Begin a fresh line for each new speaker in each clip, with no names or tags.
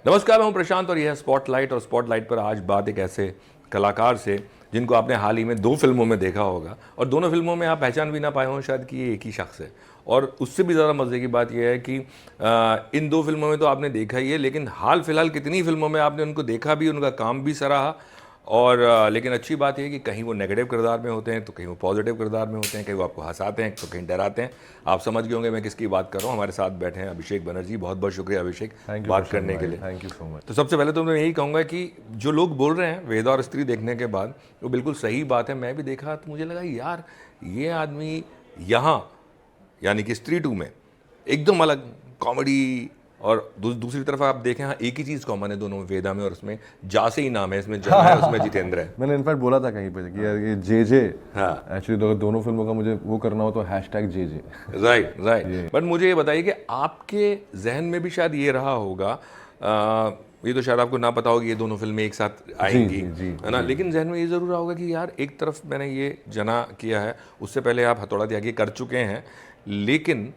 नमस्कार, मैं हूं प्रशांत और यह है स्पॉटलाइट। और स्पॉटलाइट पर आज बात एक ऐसे कलाकार से जिनको आपने हाल ही में 2 फिल्मों में देखा होगा और दोनों फिल्मों में आप पहचान भी ना पाए हों शायद कि ये एक ही शख्स है। और उससे भी ज़्यादा मज़े की बात यह है कि इन 2 फिल्मों में तो आपने देखा ही है, लेकिन हाल फिलहाल कितनी फिल्मों में आपने उनको देखा भी, उनका काम भी सराहा। और लेकिन अच्छी बात यह है कि कहीं वो नेगेटिव किरदार में होते हैं तो कहीं वो पॉजिटिव किरदार में होते हैं, कहीं वो आपको हंसाते हैं तो कहीं डराते हैं। आप समझ गए होंगे मैं किसकी बात कर रहा हूँ। हमारे साथ बैठे हैं अभिषेक बनर्जी। बहुत बहुत शुक्रिया अभिषेक बात करने के लिए।
Thank you so much.
तो सबसे पहले तो मैं यही कहूँगा कि जो लोग बोल रहे हैं वेदा और स्त्री देखने के बाद, वो बिल्कुल सही बात है। मैं भी देखा तो मुझे लगा यार ये आदमी यहाँ यानी कि स्त्री 2 में एकदम अलग कॉमेडी, और दूसरी तरफ आप देखें हाँ एक ही चीज़ कॉमन है दोनों में, वेदा में और उसमें जा से ही नाम है, इसमें जना है उसमें जितेंद्र है।
मैंने इनफैक्ट बोला था कहीं पे कि यार ये जे
हाँ
एक्चुअली दोनों फिल्मों का मुझे वो करना हो तो #जे
राइट राइट। बट मुझे ये बताइए कि आपके जहन में भी शायद ये रहा होगा, ये तो शायद आपको ना पता होगा ये दोनों फिल्में एक साथ आएंगी, है ना, लेकिन जहन में ये ज़रूर रहा होगा कि यार एक तरफ मैंने ये जना किया है, उससे पहले आप हथौड़ा त्यागी कर चुके हैं, लेकिन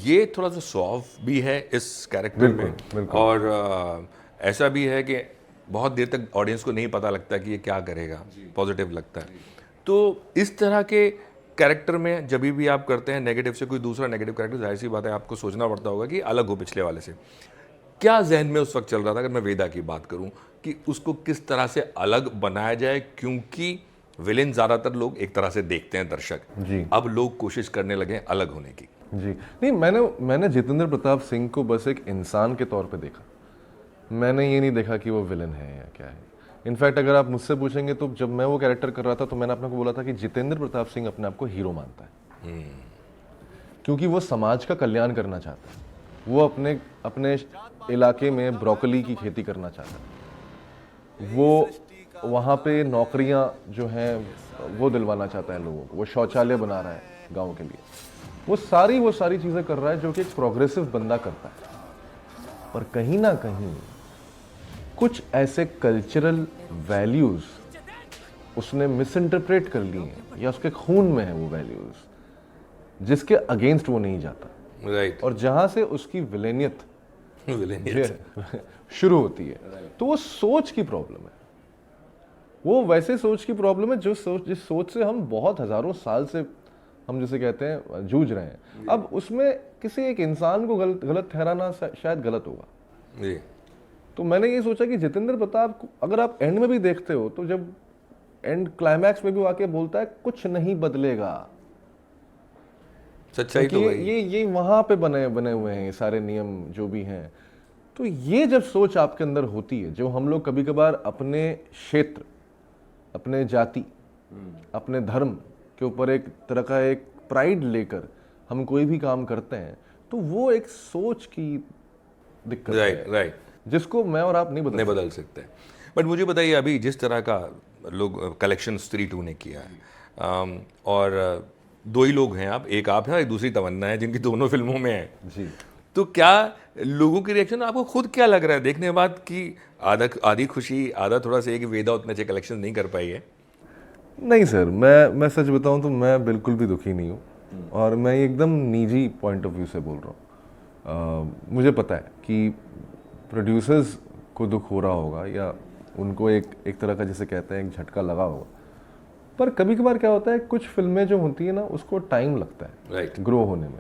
ये थोड़ा सा सॉफ्ट भी है इस कैरेक्टर में। और ऐसा भी है कि बहुत देर तक ऑडियंस को नहीं पता लगता कि ये क्या करेगा, पॉजिटिव लगता है। तो इस तरह के कैरेक्टर में जब भी आप करते हैं नेगेटिव से कोई दूसरा नेगेटिव कैरेक्टर, जाहिर सी बात है आपको सोचना पड़ता होगा कि अलग हो पिछले वाले से। क्या जहन में उस वक्त चल रहा था, अगर मैं वेदा की बात करूं, कि उसको किस तरह से अलग बनाया जाए, क्योंकि विलेन ज़्यादातर लोग एक तरह से देखते हैं दर्शक
जी।
अब लोग कोशिश करने लगे अलग होने की।
जी नहीं, मैंने जितेंद्र प्रताप सिंह को बस एक इंसान के तौर पे देखा। मैंने ये नहीं देखा कि वो विलन है या क्या है। इनफैक्ट अगर आप मुझसे पूछेंगे तो जब मैं वो कैरेक्टर कर रहा था तो मैंने अपने को बोला था कि जितेंद्र प्रताप सिंह अपने आप को हीरो मानता है, क्योंकि वो समाज का कल्याण करना चाहता है। वो अपने इलाके में ब्रोकली की खेती करना चाहता है। वो वहाँ पे नौकरियाँ जो हैं वो दिलवाना चाहता है लोगों को। वो शौचालय बना रहा है गांव के लिए। वो सारी चीज़ें कर रहा है जो कि एक प्रोग्रेसिव बंदा करता है। पर कहीं ना कहीं कुछ ऐसे कल्चरल वैल्यूज उसने मिस इंटरप्रेट कर लिए हैं, या उसके खून में है वो वैल्यूज जिसके अगेंस्ट वो नहीं जाता।
राइट।
और जहां से उसकी विलेनियत शुरू होती है, तो वो सोच की प्रॉब्लम है। वो वैसे सोच की प्रॉब्लम है जिस सोच से हम बहुत हजारों साल से हम जिसे कहते हैं जूझ रहे हैं। अब उसमें किसी एक इंसान को गलत ठहराना शायद गलत होगा
जी।
तो मैंने ये सोचा कि जितेंद्र प्रताप को अगर आप एंड में भी देखते हो तो जब एंड क्लाइमैक्स में भी आके बोलता है कुछ नहीं बदलेगा,
सच्चाई तो वही।
ये वहां पे बने हुए हैं ये सारे नियम जो भी हैं। तो ये जब सोच आपके अंदर होती है, जो हम लोग कभी कभार अपने क्षेत्र, अपने जाति, अपने धर्म के ऊपर एक तरह का एक प्राइड लेकर हम कोई भी काम करते हैं, तो वो एक सोच की दिक्कत है,
राइट,
जिसको मैं और आप नहीं
बदल सकते। बट मुझे बताइए अभी जिस तरह का लोग कलेक्शन स्त्री 2 ने किया है, और 2 ही लोग हैं आप, एक आप हैं और एक दूसरी तमन्ना है जिनकी दोनों फिल्मों में है
जी।
तो क्या लोगों की रिएक्शन, आपको खुद क्या लग रहा है देखने के बाद कि आधी खुशी आधा थोड़ा सा है कि वेदा उतने अच्छे कलेक्शन नहीं कर पाई है?
नहीं सर, मैं सच बताऊं तो मैं बिल्कुल भी दुखी नहीं हूं, और मैं एकदम निजी पॉइंट ऑफ व्यू से बोल रहा हूं। मुझे पता है कि प्रोड्यूसर्स को दुख हो रहा होगा, या उनको एक तरह का जिसे कहते हैं एक झटका लगा होगा। पर कभी कभार क्या होता है, कुछ फिल्में जो होती है ना उसको टाइम लगता है
राइट
ग्रो होने में।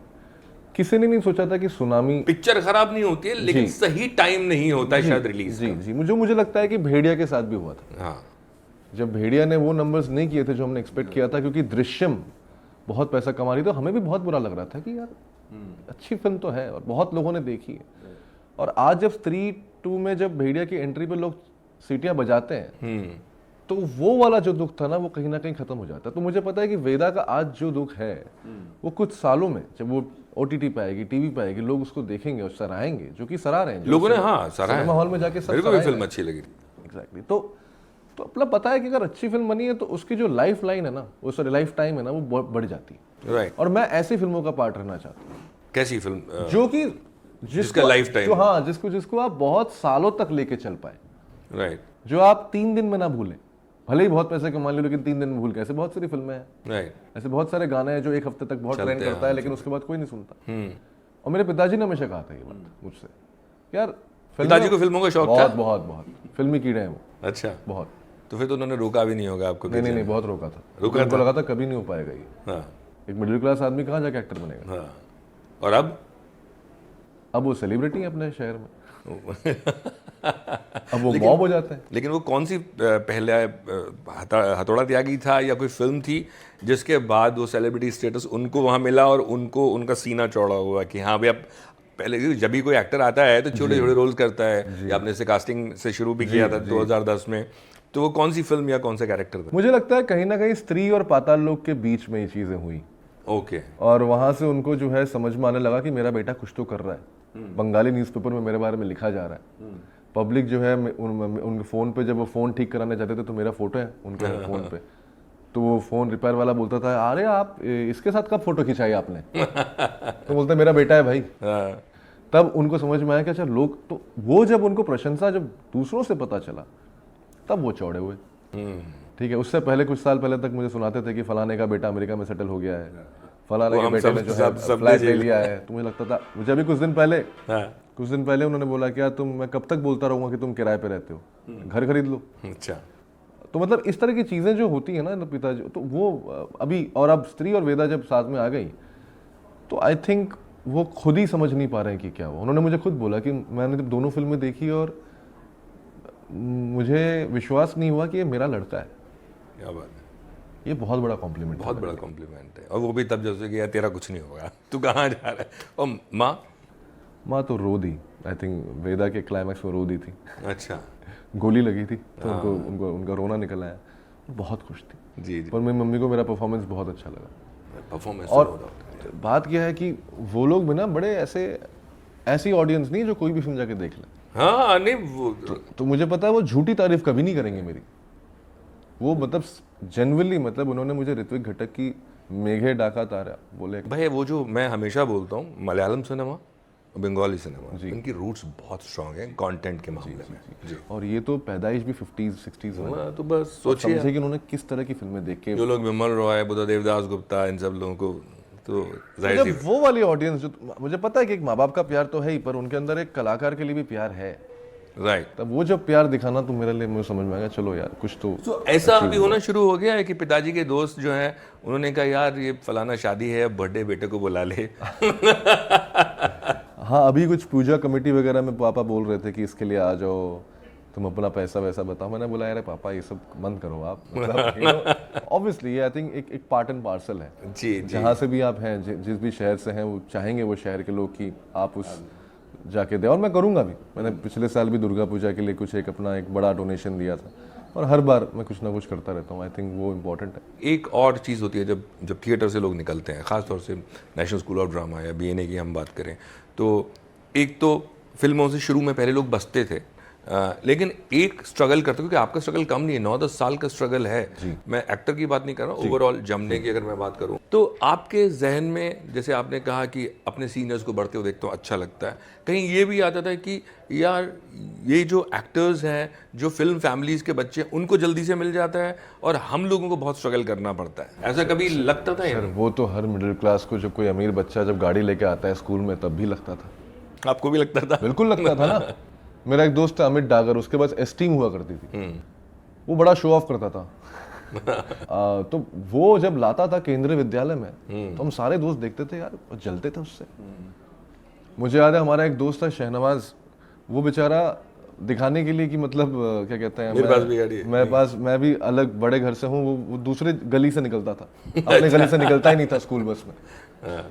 किसी ने नहीं सोचा था कि सुनामी,
पिक्चर खराब नहीं होती है लेकिन सही टाइम नहीं होता है शायद रिलीज
जी जी मुझे लगता है कि भेड़िया के साथ भी हुआ था।
हाँ।
जब भेड़िया ने वो नंबर्स नहीं किए थे जो हमने एक्सपेक्ट किया था, क्योंकि दृश्यम बहुत पैसा कमा रही, तो हमें भी बहुत बुरा लग रहा था कि यार अच्छी फिल्म तो है और बहुत लोगों ने देखी है। और आज जब स्त्री 2 में जब भेड़िया की एंट्री पे लोग सीटियां बजाते हैं, तो वो वाला जो दुख था ना वो कहीं ना कहीं खत्म हो जाता है। तो मुझे पता है कि वेदा का आज जो दुख है वो कुछ सालों में जब वो OTT पे आएगी, टीवी पे आएगी, लोग उसको देखेंगे और सराहेंगे, जो कि सराह रहे हैं
लोगों ने। हाँ, सराहा
सिनेमा हॉल में जाके सब
मेरे को भी फिल्म अच्छी लगी।
एग्जैक्टली। तो अपना पता है कि अगर अच्छी फिल्म बनी है तो उसकी जो लाइफ लाइन है ना, वो सॉरी लाइफ टाइम है ना, वो बढ़ जाती है।
राइट।
और मैं ऐसी फिल्मों का पार्ट रहना चाहता हूँ।
कैसी फिल्म?
जो कि
जिसका लाइफ टाइम,
हाँ, जिसको आप बहुत सालों तक लेके चल पाए।
राइट।
जो आप 3 दिन में ना भूलें, भले ही बहुत पैसे कमा लो लेकिन 3 दिन में भूल के। ऐसे बहुत सारी फिल्में हैं,
राइट।
ऐसे बहुत सारे गाने हैं जो 1 हफ्ते तक बहुत ट्रेंड करता है लेकिन उसके बाद कोई नहीं सुनता।
हम्म।
और मेरे पिताजी ने हमेशा कहा था ये बात मुझसे, यार
पिताजी को फिल्मों का शौक था?
बहुत बहुत बहुत फिल्मी कीड़े हैं वो।
अच्छा,
बहुत।
तो फिर तो उन्होंने रोका भी नहीं होगा आपको?
नहीं, बहुत रोका था।
रोका
उनको लगा था कभी नहीं हो पाएगा ये।
हाँ
एक मिडिल क्लास आदमी कहाँ जाके एक्टर बनेगा?
हाँ। और अब
वो सेलिब्रिटी है अपने शहर में। अब वो मॉब हो जाते हैं।
लेकिन वो कौन सी पहले हथौड़ा त्यागी था या कोई फिल्म थी जिसके बाद वो सेलिब्रिटी स्टेटस उनको वहाँ मिला और उनको उनका सीना चौड़ा हुआ कि हाँ भाई अब पहले जब भी कोई एक्टर आता है तो छोटे छोटे रोल्स करता है, या आपने से कास्टिंग से शुरू भी किया था 2010 में, तो वो कौन सी फिल्म या कौन सा कैरेक्टर था?
मुझे लगता है कहीं ना कहीं स्त्री और पाताल लोक के बीच में ये चीजें हुई।
ओके।
और वहां से उनको जो है समझ में आने लगा कि मेरा बेटा कुछ तो कर रहा है। बंगाली न्यूज़पेपर में मेरे बारे में लिखा जा रहा है। पब्लिक जो है उनके फ़ोन पे जब वो फ़ोन ठीक कराने जाते थे तो मेरा फ़ोटो है उनके फ़ोन पे, तो वो फ़ोन रिपेयर वाला बोलता था अरे आप इसके साथ कब फ़ोटो खिंचाई आपने? तो बोलता मेरा बेटा है भाई। तब उनको समझ में आया कि अच्छा लोग, तो वो जब उनको प्रशंसा जब दूसरों से पता चला तब वो चौड़े हुए। ठीक है, उससे पहले कुछ साल पहले तक मुझे सुनाते थे कि फलाने का बेटा अमेरिका में सेटल हो गया है, फलाने के बेटे ने जो है फ्लैट ले लिया है। तो मुझे लगता था, मुझे अभी कुछ दिन पहले उन्होंने बोला कि यार मैं कब तक बोलता रहूंगा कि तुम किराए पे रहते हो, घर खरीद लो।
अच्छा।
तो मतलब इस तरह की चीजें जो होती है ना पिताजी, तो वो अभी, और अब स्त्री और वेदा जब साथ में आ गई तो आई थिंक वो खुद ही समझ नहीं पा रहे हैं कि क्या हुआ। उन्होंने मुझे खुद बोला कि मैंने जब दोनों फिल्में देखी और मुझे विश्वास नहीं हुआ कि ये मेरा लड़का है।
क्या बात है,
ये बहुत बड़ा कॉम्प्लीमेंट,
बहुत बड़ा कॉम्प्लीमेंट है। और वो भी तब जैसे कि यार तेरा कुछ नहीं होगा, तू कहाँ जा रहा है। और माँ तो
रो दी, आई थिंक वेदा के क्लाइमैक्स में रो दी थी।
अच्छा।
गोली लगी थी तो उनको उनका रोना निकल आया, बहुत खुश थी।
जी।
पर मेरी मम्मी को मेरा परफॉर्मेंस बहुत अच्छा लगा।
परफॉर्मेंस
और बात यह है कि वो लोग भी ना बड़े ऐसी ऑडियंस नहीं जो कोई भी फिल्म जाके देख ले।
हाँ नहीं वो
तो मुझे पता है वो झूठी तारीफ कभी नहीं करेंगे मेरी। वो मतलब जेन्युइनली, मतलब उन्होंने मुझे ऋत्विक घटक की मेघे डाका तारा बोले
भाई, वो जो मैं हमेशा बोलता हूँ मलयालम सिनेमा, बंगाली सिनेमा, इनकी रूट्स बहुत स्ट्रांग हैं कंटेंट के मामले में। जी।
और ये तो पैदाइश भी 50s 60s में।
तो बस सोचिए
कि उन्होंने किस तरह की फिल्में देख के,
जो लोग विमल रॉय, बुद्धदेव दास गुप्ता, इन सब लोगों को तो जाहिर सी
वो वाली ऑडियंस जो, मुझे पता है कि एक माँ बाप का प्यार तो है ही, पर उनके अंदर एक कलाकार के लिए भी प्यार है।
राइट।
तब वो जब प्यार दिखाना तो मेरे लिए, मुझे समझ में आया चलो यार कुछ तो
ऐसा अभी होना शुरू हो गया है कि पिताजी के दोस्त जो हैं उन्होंने कहा यार ये फलाना शादी है, बर्थडे बेटे को बुला ले।
हाँ, अभी कुछ पूजा कमेटी वगैरह में पापा बोल रहे थे कि इसके लिए आ जाओ, तुम अपना पैसा वैसा बताओ। मैंने बोला यार पापा ये सब बंद करो आप, मतलब ऑब्वियसली ये आई थिंक एक पार्ट एंड पार्सल है।
जी।
जहाँ से भी आप हैं, जिस भी शहर से हैं, वो चाहेंगे वो शहर के लोग कि आप उस जाके दे। और मैं करूँगा भी। मैंने पिछले साल भी दुर्गा पूजा के लिए कुछ अपना एक बड़ा डोनेशन दिया था, और हर बार मैं कुछ ना कुछ करता रहता हूँ। आई थिंक वो इम्पोर्टेंट है।
एक और चीज़ होती है जब थिएटर से लोग निकलते हैं, ख़ासतौर से नेशनल स्कूल ऑफ ड्रामा या BNA की हम बात करें, तो एक तो फिल्मों से शुरू में पहले लोग बसते थे, लेकिन एक स्ट्रगल करते, क्योंकि आपका स्ट्रगल कम नहीं है, 9-10 साल का स्ट्रगल है। मैं एक्टर की बात नहीं कर रहा हूँ, ओवरऑल जमने की अगर मैं बात करूँ तो आपके जहन में, जैसे आपने कहा कि अपने सीनियर्स को बढ़ते हुए देखते हो अच्छा लगता है, कहीं ये भी आता था कि यार ये जो एक्टर्स हैं, जो फिल्म फैमिलीज के बच्चे, उनको जल्दी से मिल जाता है और हम लोगों को बहुत स्ट्रगल करना पड़ता है, ऐसा कभी लगता था?
सर वो तो हर मिडिल क्लास को, जब कोई अमीर बच्चा जब गाड़ी लेके आता है स्कूल में, तब भी लगता था।
आपको भी लगता था?
बिल्कुल लगता था ना। मेरा एक दोस्त था अमित डागर, उसके पास एस्टीम हुआ करती थी, वो बड़ा शो ऑफ करता था। तो वो जब लाता था केंद्रीय विद्यालय में, तो हम सारे दोस्त देखते थे यार, जलते थे उससे। मुझे याद है हमारा एक दोस्त था शहनवाज, वो बेचारा दिखाने के लिए कि मतलब क्या कहते हैं,
मेरे पास भी गाड़ी है,
मैं भी अलग बड़े घर से हूँ, वो दूसरे गली से निकलता था, अपने गली से निकलता ही नहीं था स्कूल बस में।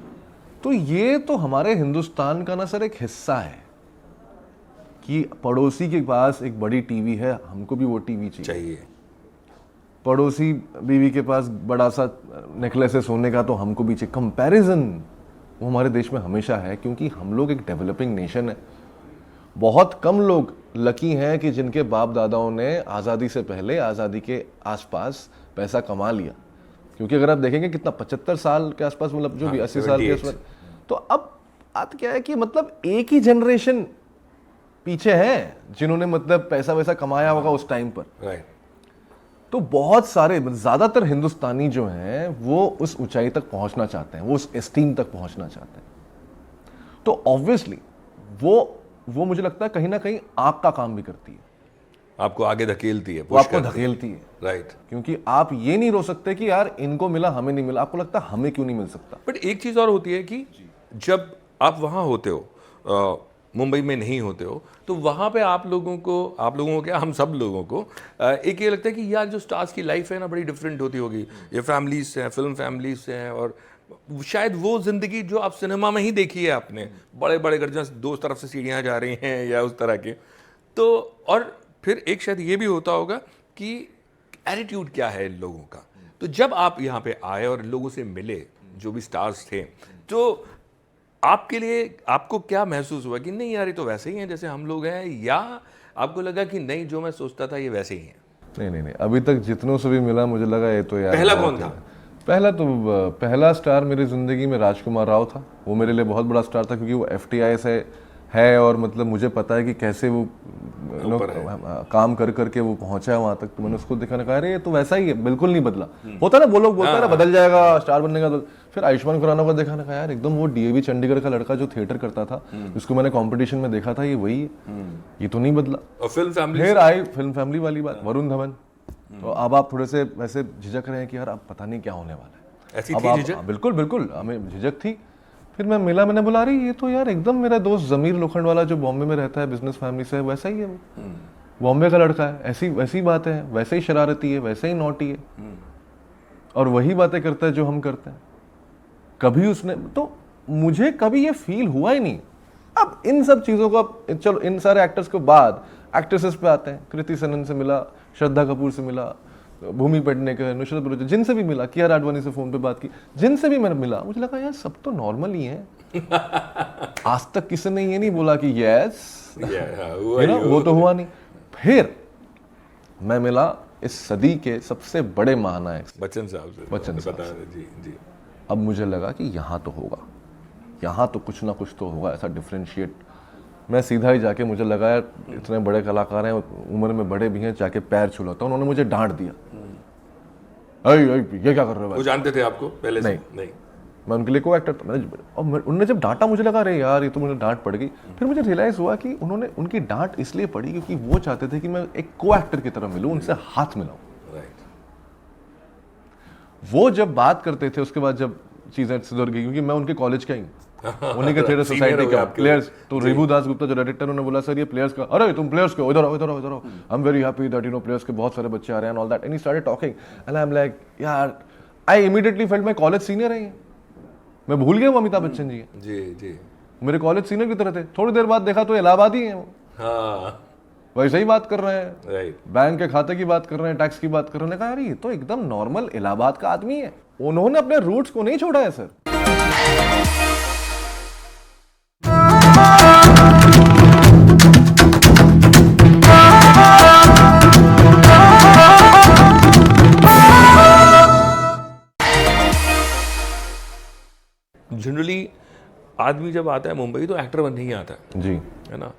तो ये तो हमारे हिंदुस्तान का ना सर एक हिस्सा है कि पड़ोसी के पास एक बड़ी टीवी है, हमको भी वो टीवी चाहिए। पड़ोसी बीवी के पास बड़ा सा नेकलेस है सोने का, तो हमको भी चाहिए। कंपैरिजन वो हमारे देश में हमेशा है, क्योंकि हम लोग एक डेवलपिंग नेशन है। बहुत कम लोग लकी हैं कि जिनके बाप दादाओं ने आज़ादी से पहले, आज़ादी के आसपास पैसा कमा लिया। क्योंकि अगर आप देखेंगे कितना 75 साल के आसपास, मतलब जो भी 80 साल के आसपास, तो अब बात क्या है कि मतलब एक ही जनरेशन पीछे है जिन्होंने मतलब पैसा वैसा कमाया होगा उस टाइम पर। तो बहुत सारे, ज्यादातर हिंदुस्तानी जो हैं वो उस ऊंचाई तक पहुंचना चाहते हैं, वो उस एस्टीम तक पहुंचना चाहते हैं। तो ऑब्वियसली वो वो मुझे लगता है कहीं ना कहीं आपका काम भी करती है,
आपको आगे धकेलती है,
वो आपको धकेलती है,
राइट।
क्योंकि आप ये नहीं रो सकते कि यार इनको मिला हमें नहीं मिला, आपको लगता है हमें क्यों नहीं मिल सकता।
बट एक चीज़ और होती है कि जब आप वहाँ होते हो, मुंबई में नहीं होते हो, तो वहाँ पे आप लोगों को क्या, हम सब लोगों को एक ये लगता है कि यार जो स्टार्स की लाइफ है ना बड़ी डिफरेंट होती होगी, ये फैमिलीज से हैं, फिल्म फैमिलीज से हैं, और शायद वो ज़िंदगी जो आप सिनेमा में ही देखी है आपने, बड़े बड़े घर जहाँ दो तरफ से सीढ़ियाँ जा रही हैं या उस तरह के, तो और फिर एक शायद ये भी होता होगा कि एटीट्यूड क्या है इन लोगों का। तो जब आप यहाँ पे आए और लोगों से मिले जो भी स्टार्स थे, तो आपके लिए आपको क्या महसूस हुआ कि नहीं यार ये तो वैसे ही हैं जैसे हम लोग हैं, या आपको लगा कि नहीं जो मैं सोचता था ये वैसे ही हैं?
नहीं, अभी तक जितनों से भी मिला मुझे लगा ये तो यार।
पहला कौन था?
पहला स्टार मेरी जिंदगी में राजकुमार राव था। वो मेरे लिए बहुत बड़ा स्टार था क्योंकि वो FTI से है और मतलब मुझे पता है कि कैसे वो काम कर करके वो पहुंचा है वहां तक। तो मैंने उसको देखा, कहा अरे ये तो वैसा ही है, बिल्कुल नहीं बदला। होता ना, वो लोग बोलता है ना बदल जाएगा स्टार बनने का। तो फिर आयुष्मान खुराना को देखा, कहा यार एकदम वो DAV चंडीगढ़ का लड़का जो थिएटर करता था, जिसको मैंने कंपटीशन में देखा था, ये वही है, ये तो नहीं बदला।
और फिल्म फैमिली,
फिर आई फिल्म फैमिली वाली बात, वरुण धवन। तो अब आप थोड़े से वैसे झिझक रहे हैं कि यार अब पता नहीं क्या होने वाला है।
ऐसी थी झिझक?
बिल्कुल हमें झिझक थी। फिर मैं मिला, मैंने बोला अरे ये तो यार एकदम मेरा दोस्त जमीर लोखंड वाला जो बॉम्बे में रहता है, बिजनेस फैमिली से है, वैसा ही है वो, बॉम्बे का लड़का है, ऐसी वैसी बातें हैं, वैसे ही शरारती है, वैसे ही नॉटी है, और वही बातें करता है जो हम करते हैं। कभी उसने, तो मुझे कभी ये फील हुआ ही नहीं। अब इन सब चीज़ों को, अब चलो इन सारे एक्टर्स के बाद एक्ट्रेसेस पे आते हैं। कृति सनन से मिला, श्रद्धा कपूर से मिला, भूमि पेडनेकर, नुसरत बलोच, जिनसे भी मिला, कियारा आडवाणी से फोन पे बात की, जिनसे भी मैंने मिला, मुझे लगा यार सब तो नॉर्मल ही है। आज तक किसी ने ये नहीं बोला कि यस वो तो हुआ नहीं। फिर मैं मिला इस सदी के सबसे बड़े महानायक
बच्चन साहब से।
बच्चन साहब
जी जी।
अब मुझे लगा कि यहाँ तो होगा, यहाँ तो कुछ ना कुछ तो होगा ऐसा डिफ्रेंशिएट। मैं सीधा ही जाके, मुझे लगा यार इतने बड़े कलाकार हैं, उम्र में बड़े भी हैं, जाके पैर छुला था। उन्होंने मुझे डांट दिया, ये क्या कर रहे हो?
वो जानते थे आपको पहले से? नहीं।
मैं उनके लिए को एक्टर था। और उन्होंने जब डांटा, मुझे लगा अरे यार ये तो मुझे डांट पड़ गई। फिर मुझे रियलाइज हुआ कि उन्होंने, उनकी डांट इसलिए पड़ी क्योंकि वो चाहते थे कि मैं एक को एक्टर की तरह मिलूं, उनसे हाथ मिलाऊं। वो जब बात करते थे, उसके बाद जब चीजें सुधर गई, क्योंकि मैं उनके कॉलेज का ही, उन्हीं के थिएटर सोसाइटी का प्लेयर्स। तो रिभू दास गुप्ता जो डायरेक्टर, उन्होंने बोला सर ये प्लेयर्स का, अरे तुम प्लेयर्स को इधर आओ, I am very happy that you know players के बहुत सारे बच्चे आ रहे हैं, all that. And he started talking and I am like यार, I immediately felt my college senior है। मैं भूल गया वो अमिताभ बच्चन जी हैं।
जी
मेरे कॉलेज सीनियर की तरह थे। थोड़ी देर बाद देखा तो इलाहाबादी हैं वो।
हाँ,
वैसे ही बात कर रहे हैं,
राइट।
बैंक के खाते की बात कर रहे हैं, टैक्स की बात कर रहे हैं। कहा यार ये तो एकदम नॉर्मल इलाहाबाद का आदमी है। उन्होंने अपने रूट्स को नहीं छोड़ा है सर।
जनरली आदमी जब आता है मुंबई तो एक्टर बनने ही आता
जी,
है ना,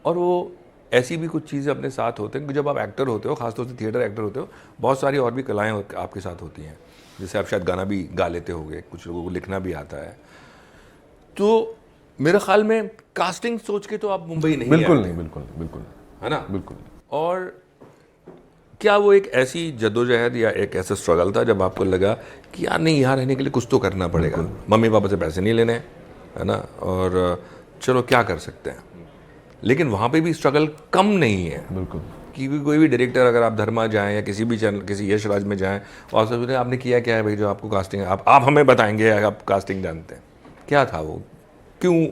और वो ऐसी भी कुछ चीज़ें अपने साथ होते हैं कि जब आप एक्टर होते हो, खासतौर से थिएटर एक्टर होते हो, बहुत सारी और भी कलाएं आपके साथ होती हैं। जैसे आप शायद गाना भी गा लेते होगे, कुछ लोगों को लिखना भी आता है। तो मेरे ख्याल में कास्टिंग सोच के तो आप मुंबई नहीं
बिल्कुल
आए,
नहीं, बिल्कुल
है ना?
बिल्कुल।
और क्या वो एक ऐसी जद्दोजहद या एक ऐसा स्ट्रगल था जब आपको लगा कि यार नहीं, यहाँ रहने के लिए कुछ तो करना पड़ेगा, मम्मी पापा से पैसे नहीं लेने, है ना, और चलो क्या कर सकते हैं। लेकिन वहाँ पे भी स्ट्रगल कम नहीं है।
बिल्कुल।
कि कोई भी डायरेक्टर, अगर आप धर्मा जाएं या किसी भी चैनल, किसी यश राज में जाएं, और सब आपने किया क्या है भाई जो आपको कास्टिंग, आप हमें बताएंगे, आप कास्टिंग जानते हैं, क्या था वो, क्यों,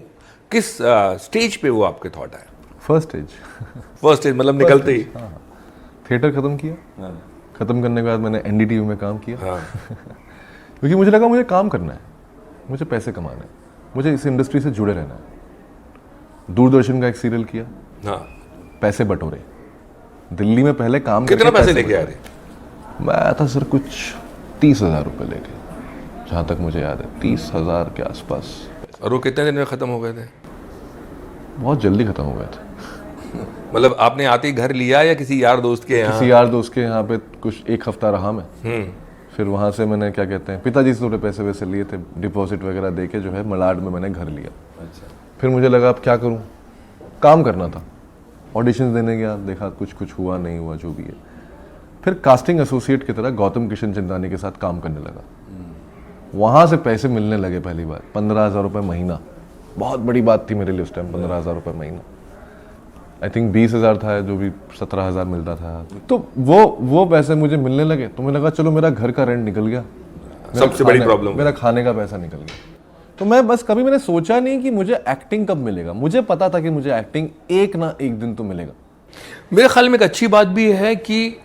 किस स्टेज पे वो आपके थॉट आया?
फर्स्ट स्टेज
मतलब निकलते ही
थिएटर खत्म किया। खत्म करने के बाद मैंने NDTV में काम किया।
हाँ।
क्योंकि मुझे लगा मुझे काम करना है, मुझे पैसे कमाने हैं, मुझे इस इंडस्ट्री से जुड़े रहना है। दूरदर्शन का एक सीरियल किया,
हाँ,
पैसे बटोरे। दिल्ली में पहले काम
कितना पैसे लेके आए थे?
मैं आया था सर कुछ 30,000 रुपये लेके, जहाँ तक मुझे याद है 30,000 के आसपास।
और वो कितने दिन में ख़त्म हो गए थे?
बहुत जल्दी खत्म हो गए थे।
मतलब आपने आते ही घर लिया या किसी यार दोस्त के यहाँ?
किसी यार दोस्त के यहाँ पे कुछ 1 हफ्ता रहा मैं। फिर वहाँ से मैंने क्या कहते हैं, पिताजी से थोड़े पैसे वैसे लिए थे, डिपॉजिट वगैरह दे के जो है मलाड में मैंने घर लिया।
अच्छा।
फिर मुझे लगा अब क्या करूँ, काम करना था, ऑडिशंस देने गया, देखा कुछ हुआ नहीं हुआ, जो भी है। फिर कास्टिंग एसोसिएट की तरह गौतम किशन चंदानी के साथ काम करने लगा। वहाँ से पैसे मिलने लगे पहली बार, 15,000 रुपये महीना। बहुत बड़ी बात थी मेरे लिए उस टाइम, 15,000 रुपये महीना। आई थिंक 20,000 था, जो भी 17,000 मिलता था। तो वो पैसे मुझे मिलने लगे, तो मुझे लगा चलो मेरा घर का रेंट निकल गया,
सबसे बड़ी प्रॉब्लम,
मेरा खाने का पैसा निकल गया। तो मैं बस कभी मैंने सोचा नहीं कि मुझे एक्टिंग कब मिलेगा। मुझे पता था कि मुझे एक्टिंग एक ना एक दिन तो मिलेगा।
मेरे ख्याल में एक अच्छी बात भी है कि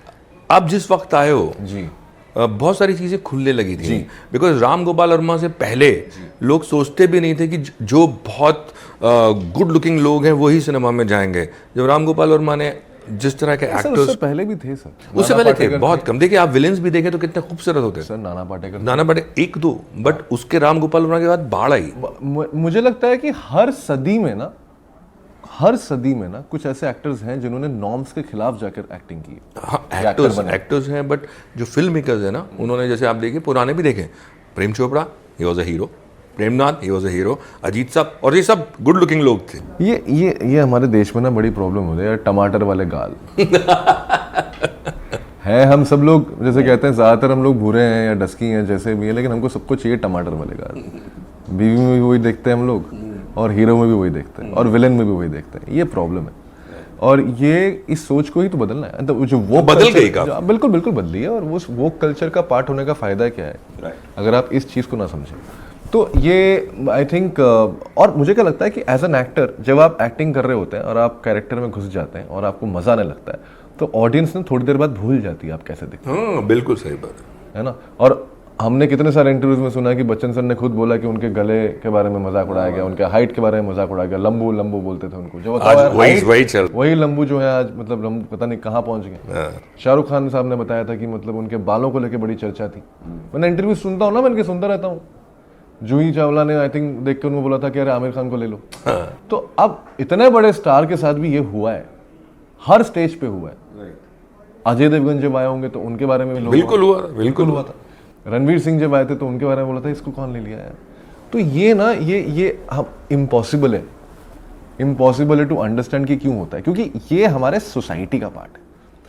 आप जिस वक्त आए हो
जी,
बहुत सारी चीजें खुलने लगी थी, बिकॉज राम गोपाल वर्मा से पहले लोग सोचते भी नहीं थे कि जो बहुत गुड लुकिंग लोग हैं वही सिनेमा में जाएंगे। जब राम गोपाल वर्मा ने जिस तरह के एक्टर्स,
उससे पहले भी थे सर,
उससे पहले थे बहुत कम। देखिए आप विलेंस भी देखें तो कितने खूबसूरत होते हैं
सर। नाना
पाटेकर एक दो, बट उसके राम गोपाल वर्मा के बाद बाढ़ आई।
मुझे लगता है कि हर सदी में ना कुछ ऐसे एक्टर्स हैं जिन्होंने नॉर्म्स के खिलाफ जाकर एक्टिंग की।
हाँ, एक्टर्स हैं, बट जो फिल्म मेकर्स हैं ना, उन्होंने जैसे आप देखिए पुराने भी देखे, Prem Chopra he was a hero, Premnath he was a hero, Ajit साहब, और ये सब गुड लुकिंग लोग थे।
ये हमारे देश में ना बड़ी प्रॉब्लम हो रही है, टमाटर वाले गाल है। हम सब लोग जैसे कहते हैं, ज्यादातर हम लोग भूरे हैं या डस्की हैं, जैसे भी है, लेकिन हमको सबको चाहिए टमाटर वाले गाल। बीवी में भी वही देखते हैं हम लोग, और हीरो में भी वही देखते हैं, और विलन में भी वही देखते हैं। ये प्रॉब्लम है, और ये इस सोच को ही तो बदलना है। तो जो वो
बदल गई का,
बिल्कुल बदली है। और वो कल्चर का पार्ट होने का फायदा क्या है अगर आप इस चीज को ना समझें। तो ये आई थिंक, और मुझे क्या लगता है कि एज एन एक्टर जब आप एक्टिंग कर रहे होते हैं और आप कैरेक्टर में घुस जाते हैं और आपको मजा आने लगता है, तो ऑडियंस ने थोड़ी देर बाद भूल जाती है आप कैसे दिखते हैं।
हाँ, बिल्कुल सही बात
है ना। और हमने कितने सारे इंटरव्यूज में सुना है कि बच्चन सर ने खुद बोला कि उनके गले के बारे में मजाक उड़ाया गया, उनके हाइट के बारे में मजाक उड़ाया गया, लंबू लंबू बोलते थे उनको। जो वही लंबू जो है आज, मतलब लंबू पता नहीं कहाँ पहुंच गए। शाहरुख खान साहब ने बताया था कि मतलब उनके बालों को लेकर बड़ी चर्चा थी। मैंने इंटरव्यू सुनता हूँ ना, मैं इनके सुनता रहता हूँ। जूही चावला ने आई थिंक देख कर उनको बोला था कि अरे आमिर खान को ले लो। तो अब इतने बड़े स्टार के साथ भी ये हुआ है, हर स्टेज पे हुआ है। अजय देवगन जब आए होंगे तो उनके बारे में भी
बिल्कुल हुआ
था। रणवीर सिंह जब आए थे तो उनके बारे में बोला था इसको कौन ले लिया है। तो ये ना ये हम इम्पॉसिबल है टू अंडरस्टैंड कि क्यों होता है, क्योंकि ये हमारे सोसाइटी का पार्ट है।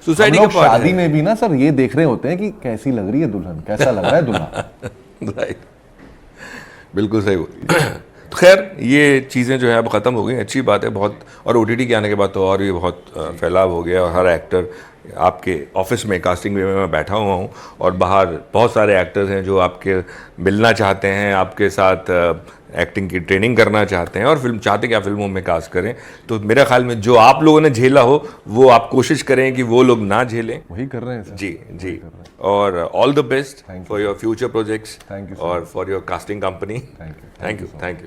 सोसाइटी का पार्ट
शादी में भी ना सर ये देख रहे होते हैं कि कैसी लग रही है दुल्हन, कैसा लग रहा है दूल्हा।
राइट, बिल्कुल सही बोल। तो खैर ये चीज़ें जो है अब ख़त्म हो गई, अच्छी बात है बहुत। और OTT के आने के बाद तो और भी बहुत फैलाव हो गया, और हर एक्टर आपके ऑफिस में कास्टिंग में मैं बैठा हुआ हूँ, और बाहर बहुत सारे एक्टर्स हैं जो आपके मिलना चाहते हैं, आपके साथ एक्टिंग की ट्रेनिंग करना चाहते हैं, और फिल्म चाहते हैं कि आप फिल्मों में कास्ट करें। तो मेरे ख्याल में जो आप लोगों ने झेला हो वो आप कोशिश करें कि वो लोग ना झेलें।
वही कर रहे हैं सर।
जी। और all the best for your future projects
Thank you,
और for your casting company.
Thank you.
Thank you.